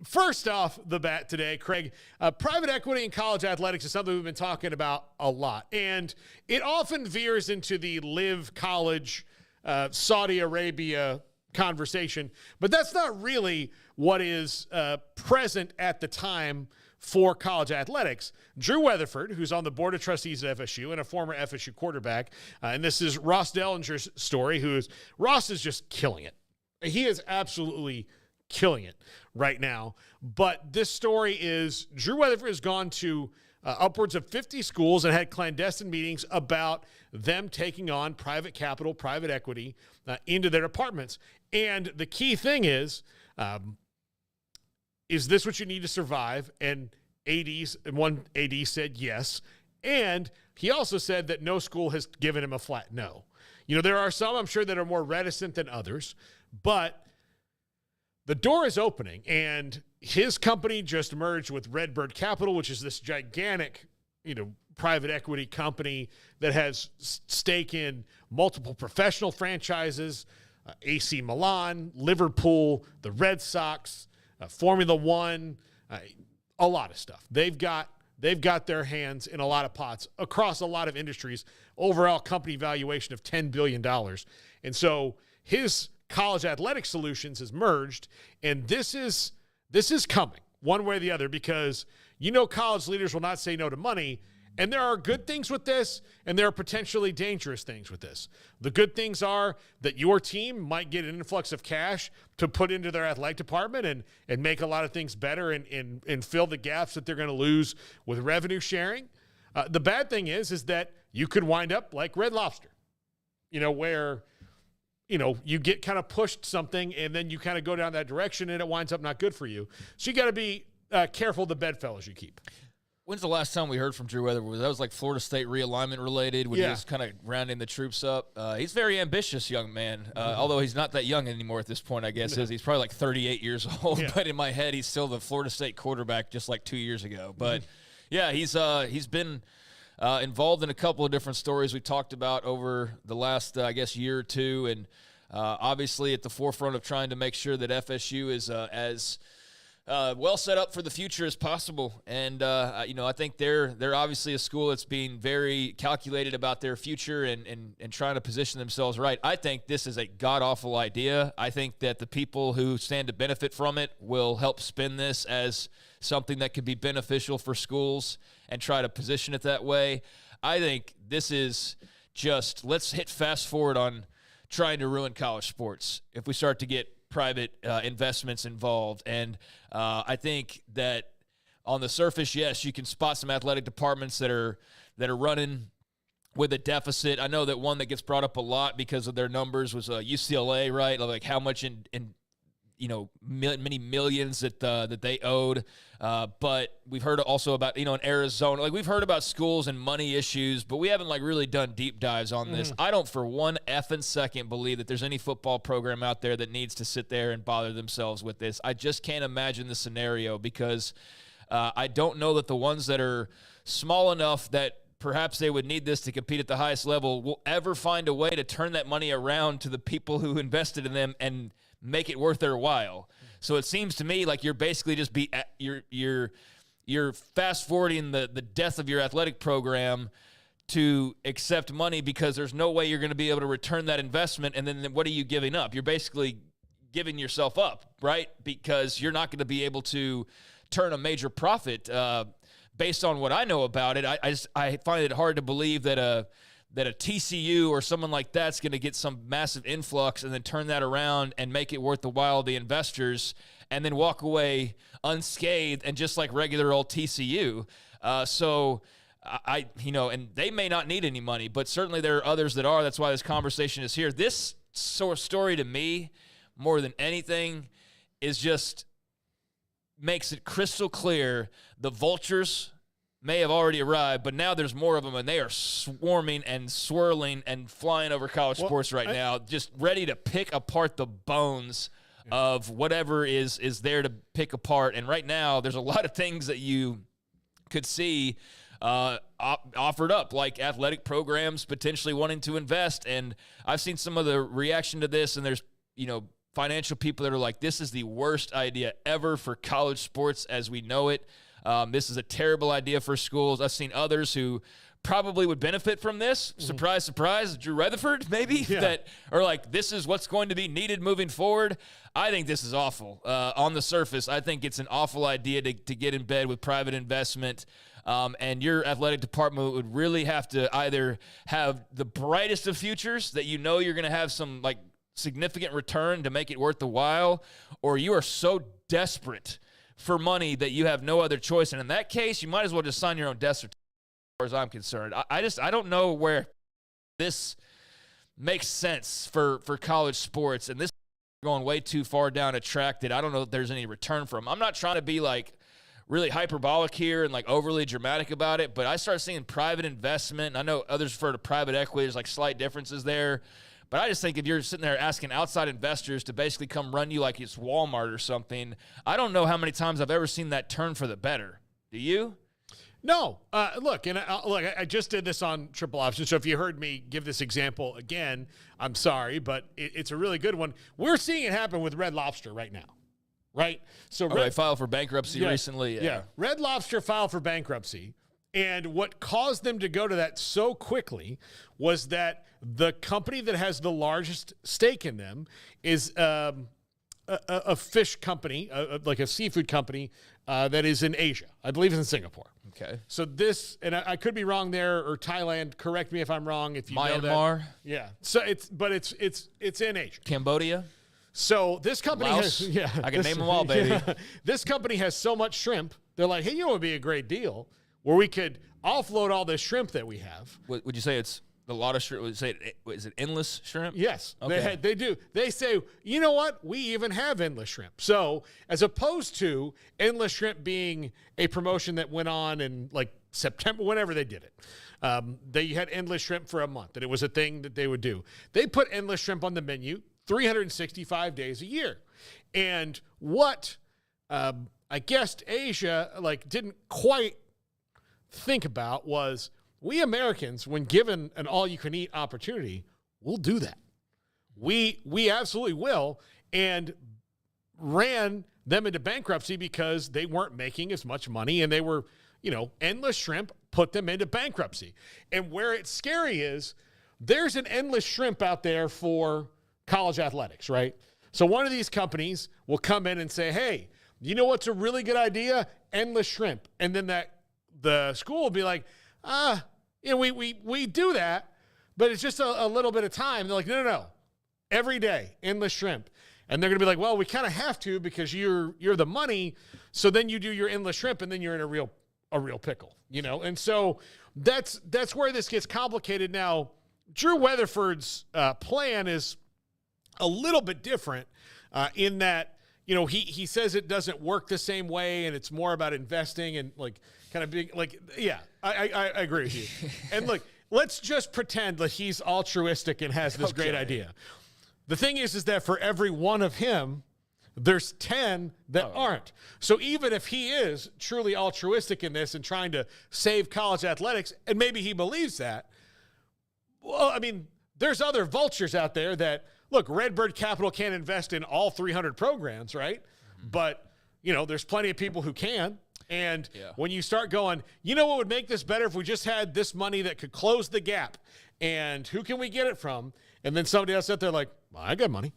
First off the bat today, Craig, private equity in college athletics is something we've been talking about a lot. And it often veers into the live college, Saudi Arabia conversation. But that's not really what is present at the time for college athletics. Drew Weatherford, who's on the board of trustees at FSU and a former FSU quarterback, and this is Ross Dellinger's story, Ross is just killing it. He is absolutely killing it right now. But this story is Drew Weatherford has gone to upwards of 50 schools and had clandestine meetings about them taking on private capital, private equity into their departments. And the key thing is this what you need to survive? And one AD said yes. And he also said that no school has given him a flat no. You know, there are some, I'm sure, that are more reticent than others, but the door is opening, and his company just merged with Redbird Capital, which is this gigantic, private equity company that has stake in multiple professional franchises, AC Milan, Liverpool, the Red Sox, Formula One, a lot of stuff. They've got their hands in a lot of pots across a lot of industries. Overall company valuation of $10 billion. And so his college athletic solutions has merged, and this is coming one way or the other, because college leaders will not say no to money, and there are good things with this, and there are potentially dangerous things with this. The good things are that your team might get an influx of cash to put into their athletic department and make a lot of things better and fill the gaps that they're going to lose with revenue sharing. The bad thing is that you could wind up like Red Lobster, where you get kind of pushed something and then you kind of go down that direction and it winds up not good for you. So you got to be careful of the bedfellows you keep. When's the last time we heard from Drew Weatherford? That was like Florida State realignment related when he was kind of rounding the troops up. He's a very ambitious young man, although he's not that young anymore at this point, I guess. No. He's probably like 38 years old, but in my head he's still the Florida State quarterback just like 2 years ago. But, he's been involved in a couple of different stories we talked about over the last, year or two, and obviously at the forefront of trying to make sure that FSU is as well set up for the future as possible. And, I think they're obviously a school that's being very calculated about their future and trying to position themselves right. I think this is a god-awful idea. I think that the people who stand to benefit from it will help spin this as something that could be beneficial for schools and try to position it that way. I think this is just, let's hit fast forward on trying to ruin college sports if we start to get private investments involved. And I think that on the surface, yes, you can spot some athletic departments that are running with a deficit. I know that one that gets brought up a lot because of their numbers was UCLA, right? Like how much in many millions that they owed. But we've heard also about, in Arizona, like we've heard about schools and money issues, but we haven't really done deep dives on this. I don't for one effing second believe that there's any football program out there that needs to sit there and bother themselves with this. I just can't imagine the scenario because I don't know that the ones that are small enough that perhaps they would need this to compete at the highest level will ever find a way to turn that money around to the people who invested in them and make it worth their while. So it seems to me like you're basically just you're fast forwarding the death of your athletic program to accept money because there's no way you're going to be able to return that investment. And then what are you giving up? You're basically giving yourself up, right? Because you're not going to be able to turn a major profit. Based on what I know about it, I find it hard to believe that a TCU or someone like that's going to get some massive influx and then turn that around and make it worth the while of the investors and then walk away unscathed and just like regular old TCU. And they may not need any money, but certainly there are others that are. That's why this conversation is here. This sort of story to me, more than anything, is just makes it crystal clear the vultures may have already arrived, but now there's more of them, and they are swarming and swirling and flying over college sports right now, just ready to pick apart the bones of whatever is there to pick apart. And right now, there's a lot of things that you could see offered up, like athletic programs potentially wanting to invest. And I've seen some of the reaction to this, and there's financial people that are like, this is the worst idea ever for college sports as we know it. This is a terrible idea for schools. I've seen others who probably would benefit from this. Surprise, surprise, Drew Rutherford, maybe, that are like, this is what's going to be needed moving forward. I think this is awful. On the surface, I think it's an awful idea to get in bed with private investment. And your athletic department would really have to either have the brightest of futures that you know you're going to have some like significant return to make it worth the while, or you are so desperate for money that you have no other choice. And in that case, you might as well just sign your own death certificate, as far as I'm concerned. I don't know where this makes sense for college sports, and this is going way too far down a track that I don't know if there's any return from. I'm not trying to be like really hyperbolic here and like overly dramatic about it, but I start seeing private investment. I know others refer to private equity. There's like slight differences there. But I just think if you're sitting there asking outside investors to basically come run you like it's Walmart or something, I don't know how many times I've ever seen that turn for the better. Do you? No. Look, I just did this on Triple Option, so if you heard me give this example again, I'm sorry, but it's a really good one. We're seeing it happen with Red Lobster right now, right? So they filed for bankruptcy recently. Yeah. Red Lobster filed for bankruptcy, and what caused them to go to that so quickly was that the company that has the largest stake in them is a fish company, like a seafood company that is in Asia. I believe it's in Singapore. Okay. So this, and I could be wrong there, or Thailand. Correct me if I'm wrong. If you Myanmar. know that. Yeah. So it's in Asia. Cambodia. So this company Laos. I can name them all, baby. Yeah, this company has so much shrimp. They're like, hey, you know what would be a great deal where we could offload all this shrimp that we have. Would you say it's a lot of shrimp? Is it endless shrimp? Yes, okay. They do. They say, you know what? We even have endless shrimp. So as opposed to endless shrimp being a promotion that went on in like September, whenever they did it, they had endless shrimp for a month, and it was a thing that they would do. They put endless shrimp on the menu 365 days a year. And what I guess Asia didn't quite think about was, we Americans, when given an all-you-can-eat opportunity, we'll do that. We absolutely will, and ran them into bankruptcy because they weren't making as much money, and they were, endless shrimp put them into bankruptcy. And where it's scary is there's an endless shrimp out there for college athletics, right? So one of these companies will come in and say, hey, you know what's a really good idea? Endless shrimp. And then the school will be like, we do that, but it's just a little bit of time. They're like, no. Every day, endless shrimp. And they're going to be like, well, we kind of have to because you're the money. So then you do your endless shrimp, and then you're in a real pickle, And so that's where this gets complicated. Now, Drew Weatherford's plan is a little bit different in that, he says it doesn't work the same way, and it's more about investing and kind of being I agree with you. And look, let's just pretend that he's altruistic and has this great idea. The thing is that for every one of him, there's 10 that aren't. So even if he is truly altruistic in this and trying to save college athletics, and maybe he believes that, well, I mean, there's other vultures out there that, look, Redbird Capital can't invest in all 300 programs, right? Mm-hmm. But, there's plenty of people who can. And when you start going, what would make this better if we just had this money that could close the gap? And who can we get it from? And then somebody else out there like, well, I got money,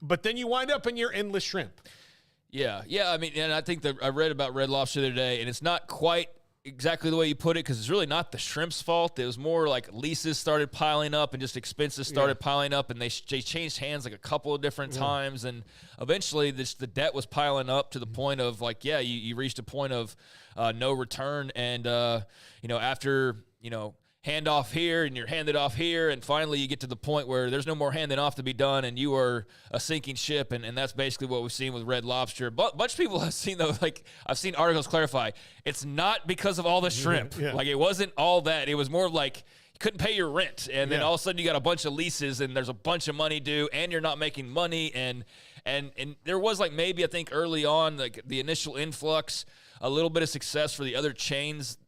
but then you wind up in your endless shrimp. Yeah. I mean, and I think that I read about Red Lobster the other day, and it's not quite exactly the way you put it, because it's really not the shrimp's fault. It was more like leases started piling up and just expenses started piling up, and they changed hands like a couple of different times, and eventually the debt was piling up to the point of you reached a point of no return, and after hand off here and you're handed off here, and finally you get to the point where there's no more handing off to be done, and you are a sinking ship, and that's basically what we've seen with Red Lobster. But a bunch of people have seen, though, I've seen articles clarify, it's not because of all the shrimp. It wasn't all that. It was more of you couldn't pay your rent, and then all of a sudden you got a bunch of leases, and there's a bunch of money due, and you're not making money, and there was maybe I think early on the initial influx, a little bit of success for the other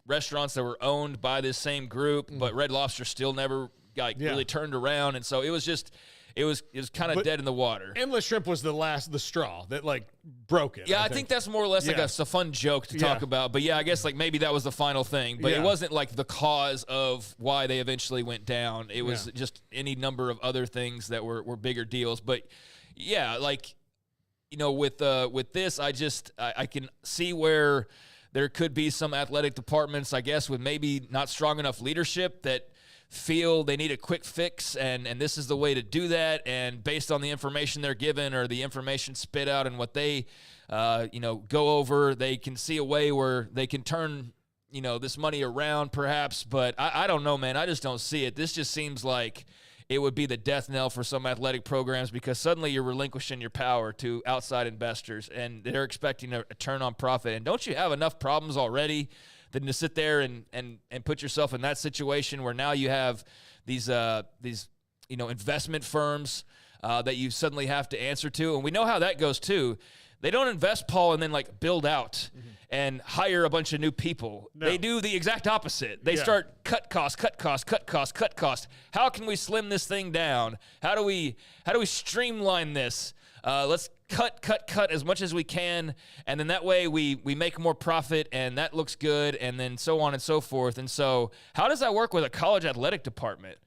restaurants that were owned by this same group, but Red Lobster still never got really turned around. And so it was just, it was kind of dead in the water. Endless Shrimp was the straw that like broke it. Yeah, I think that's more or less like a fun joke to talk about. But yeah, I guess like maybe that was the final thing. But it wasn't like the cause of why they eventually went down. It was just any number of other things that were bigger deals. But yeah, like, you know, with this, I can see where there could be some athletic departments, I guess, with maybe not strong enough leadership that feel they need a quick fix, and this is the way to do that. And based on the information they're given or the information spit out and what they, go over, they can see a way where they can turn, this money around perhaps. But I don't know, man. I just don't see it. This just seems like it would be the death knell for some athletic programs because suddenly you're relinquishing your power to outside investors, and they're expecting a turn on profit. And don't you have enough problems already than to sit there and put yourself in that situation where now you have these investment firms that you suddenly have to answer to? And we know how that goes too. They don't invest, Paul, and then like build out and hire a bunch of new people. No. They do the exact opposite. They start cut costs. How can we slim this thing down? How do we streamline this? Let's cut as much as we can, and then that way we make more profit, and that looks good, and then so on and so forth. And so how does that work with a college athletic department?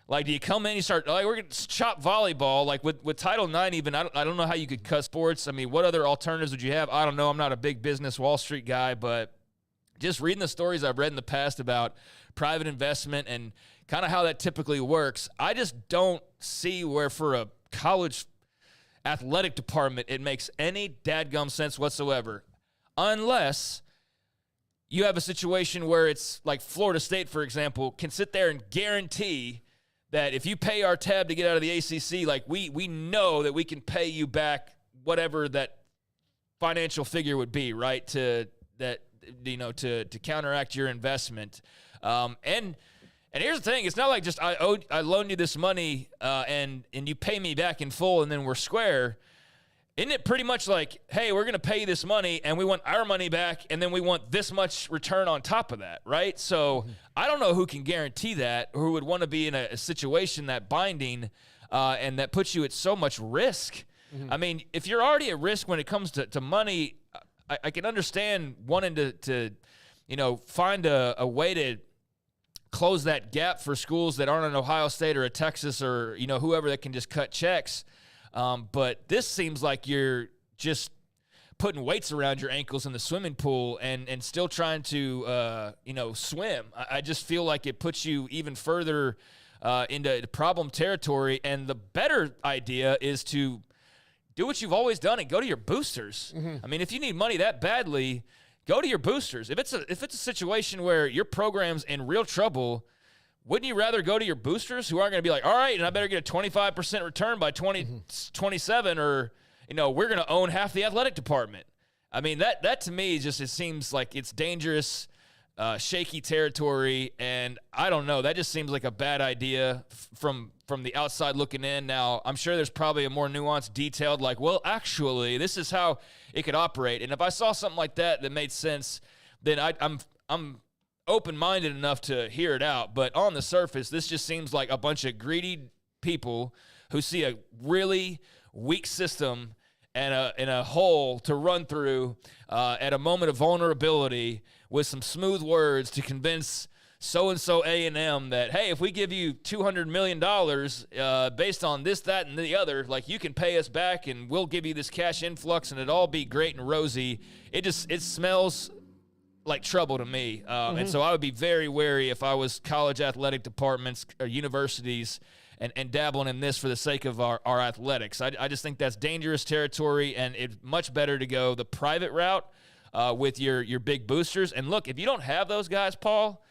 Like, do you come in, you start, like, we're going to chop volleyball, like with Title IX even, I don't know how you could cut sports. I mean, what other alternatives would you have? I don't know. I'm not a big business Wall Street guy, but just reading the stories I've read in the past about private investment and kind of how that typically works, I just don't see where for a college athletic department it makes any dadgum sense whatsoever, unless you have a situation where it's like Florida State, for example, can sit there and guarantee that if you pay our tab to get out of the ACC, like we know that we can pay you back whatever that financial figure would be, right? To counteract your investment. And here's the thing: it's not like just I loaned you this money and you pay me back in full and then we're square. Isn't it pretty much like, hey, we're going to pay you this money and we want our money back and then we want this much return on top of that, right? So I don't know who can guarantee that or who would want to be in a situation that binding and that puts you at so much risk. I mean, if you're already at risk when it comes to money, I can understand wanting to find a way to close that gap for schools that aren't an Ohio State or a Texas or, whoever that can just cut checks. But this seems like you're just putting weights around your ankles in the swimming pool and still trying to, swim. I just feel like it puts you even further into problem territory. And the better idea is to do what you've always done and go to your boosters. I mean, if you need money that badly, go to your boosters. If it's a situation where your program's in real trouble, wouldn't you rather go to your boosters who aren't going to be like, all right, and I better get a 25% return by 2027 or, we're going to own half the athletic department. I mean, that to me just, it seems like it's dangerous, shaky territory, and I don't know. That just seems like a bad idea from the outside looking in. Now, I'm sure there's probably a more nuanced, detailed, like, well, actually, this is how it could operate. And if I saw something like that made sense, then I'm open-minded enough to hear it out. But on the surface, this just seems like a bunch of greedy people who see a really weak system and a hole to run through at a moment of vulnerability with some smooth words to convince so-and-so A&M that, hey, if we give you $200 million based on this, that, and the other, like, you can pay us back and we'll give you this cash influx and it'll all be great and rosy. It smells like trouble to me. And so I would be very wary if I was college athletic departments or universities and dabbling in this for the sake of our athletics. I just think that's dangerous territory, and it's much better to go the private route with your big boosters. And look, if you don't have those guys, Paul,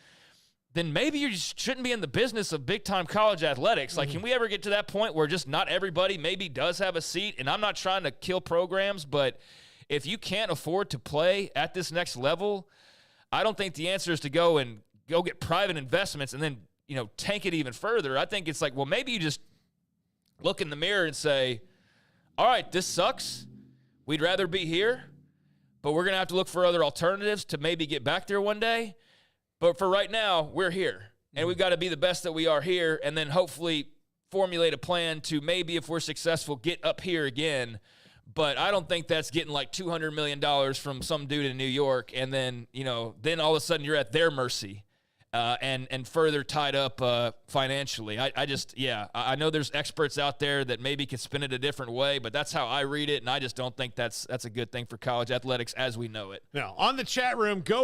then maybe you just shouldn't be in the business of big-time college athletics. Like, can we ever get to that point where just not everybody maybe does have a seat? And I'm not trying to kill programs, but if you can't afford to play at this next level, I don't think the answer is to go get private investments and then, tank it even further. I think it's like, well, maybe you just look in the mirror and say, all right, this sucks. We'd rather be here, but we're going to have to look for other alternatives to maybe get back there one day. But for right now, we're here, and we've got to be the best that we are here, and then hopefully formulate a plan to maybe, if we're successful, get up here again. But I don't think that's getting like $200 million from some dude in New York, and then, then all of a sudden you're at their mercy and further tied up financially. I know there's experts out there that maybe can spin it a different way, but that's how I read it, and I just don't think that's a good thing for college athletics as we know it. Now, on the chat room, go